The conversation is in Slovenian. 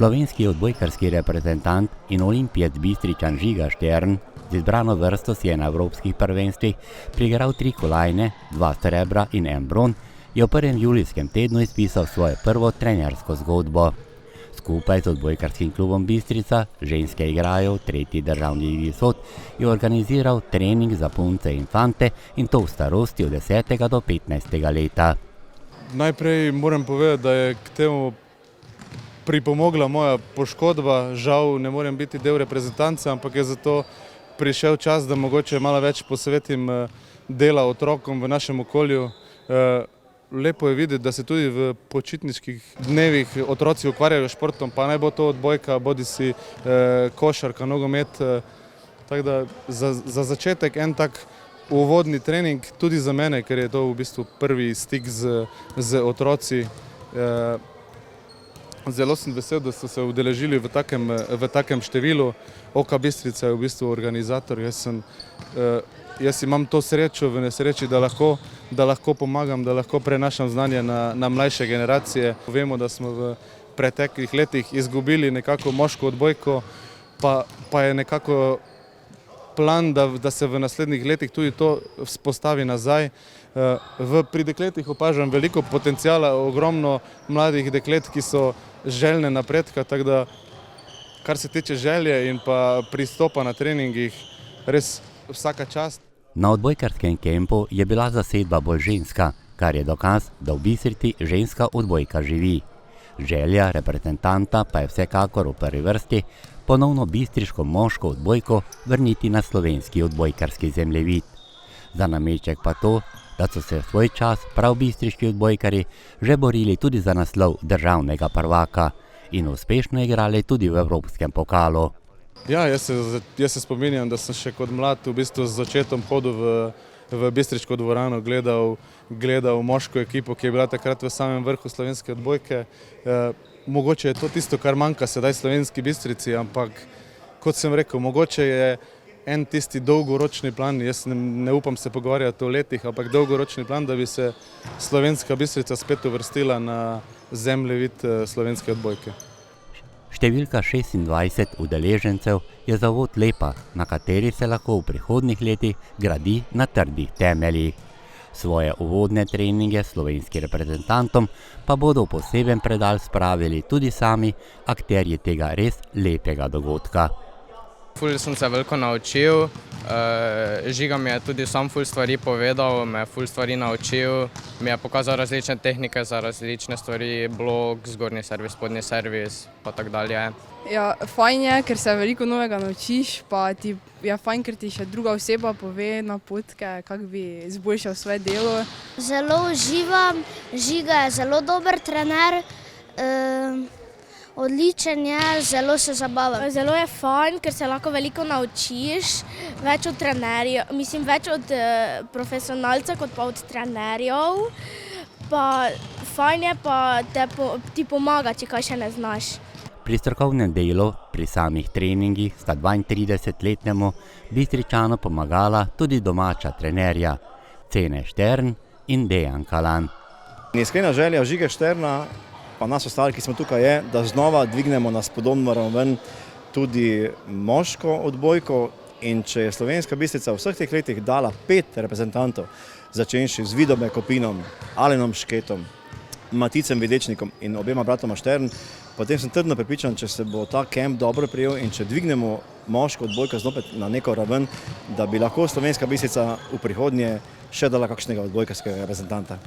Slovenski odbojkarski reprezentant in olimpijec Bistričan Žiga Štern z izbrano vrsto si je na evropskih prvenstvih priigral 3 kolajne, 2 srebra in 1 bron, je v prvem julijskem tednu izpisal svojo prvo trenersko zgodbo. Skupaj z odbojkarskim klubom Bistrica, ženske igrajo v 3. državni ligi SOD, je organiziral trening za punce in fante in to v starosti od 10. do 15. leta. Najprej moram povedati, da je k temu pripomogla moja poškodba. Žal ne morem biti del reprezentance, ampak je zato prišel čas, da mogoče malo več posvetim dela otrokom v našem okolju. Lepo je videti, da se tudi v počitniških dnevih otroci ukvarjajo s športom, pa naj bo to odbojka, bodisi košarka, nogomet. Tako da za začetek en tak uvodni trening tudi za mene, ker je to v bistvu prvi stik z otroci. Zelo sem vesel, da so se udeležili v takem številu. OK Bistrica je v bistvu organizator. Jaz imam to srečo v nesreči, da lahko pomagam, da lahko prenašam znanje na mlajše generacije. Vemo, da smo v preteklih letih izgubili nekako moško odbojko, pa je nekako plan, da se v naslednjih letih tudi to vzpostavi nazaj. Pri dekletih opažam veliko potencijala, ogromno mladih deklet, ki so željne napredka, tako da kar se tiče želje in pa pristopa na treningih, res vsaka čast. Na odbojkarskem kempu je bila zasedba bolj ženska, kar je dokaz, da v Bistrici ženska odbojka živi. Želja reprezentanta pa je vsekakor v prvi vrsti ponovno bistriško moško odbojko vrniti na slovenski odbojkarski zemljevid. Za nameček pa to, da so se v svoj čas prav bistriški odbojkarji že borili tudi za naslov državnega prvaka in uspešno igrali tudi v evropskem pokalu. Ja, jaz se spominjam, da sem še kot mlad v bistvu z začetom hodil v bistriško dvorano, gledal moško ekipo, ki je bila takrat v samem vrhu slovenske odbojke. Mogoče je to tisto, kar manjka sedaj slovenski Bistrici, ampak kot sem rekel, mogoče je en tisti dolgoročni plan, jaz ne upam se pogovarjati o letih, ampak dolgoročni plan, da bi se slovenska Bistrica spet uvrstila na zemljevid slovenske odbojke. Številka 26 udeležencev je zavod lepa, na kateri se lahko v prihodnjih letih gradi na trdih temeljih. Svoje uvodne treninge slovenskim reprezentantom pa bodo v poseben predal spravili tudi sami akterji tega res lepega dogodka. Ful sem se veliko naučil, Žiga mi je tudi sam ful stvari povedal, me je ful stvari naučil, mi je pokazal različne tehnike za različne stvari, blok, zgornji servis, spodnji servis pa tako dalje. Ja, fajn je, ker se veliko novega naučiš, pa ti je fajn, ker ti še druga oseba pove napotke, kako bi izboljšal svoje delo. Zelo uživam, Žiga je zelo dober trener. Odličen je, zelo se zabavam. Zelo je fajn, ker se lahko veliko naučiš, več od trenerjev, mislim več od profesionalcev kot pa od trenerjev. Pa fajn je, pa ti pomaga, če kaj še ne znaš. Pri strokovnem delu, pri samih treningih sta 32-letnemu Bistričanu pomagala tudi domača trenerja Cene Štern in Dejan Kalan. Iskrena želja Žige Šterna pa nas ostali, ki smo tukaj, je, da znova dvignemo na spodobno raven tudi moško odbojko, in če je slovenska Bistrica v vseh teh letih dala 5 reprezentantov, začenši z Vidom Kopinom, Alenom Šketom, Maticem Videčnikom in obema bratoma Štern, potem sem trdno prepričan, če se bo ta kemp dobro prijel in če dvignemo moško odbojko znopet na neko raven, da bi lahko slovenska Bistrica v prihodnje še dala kakšnega odbojkarskega reprezentanta.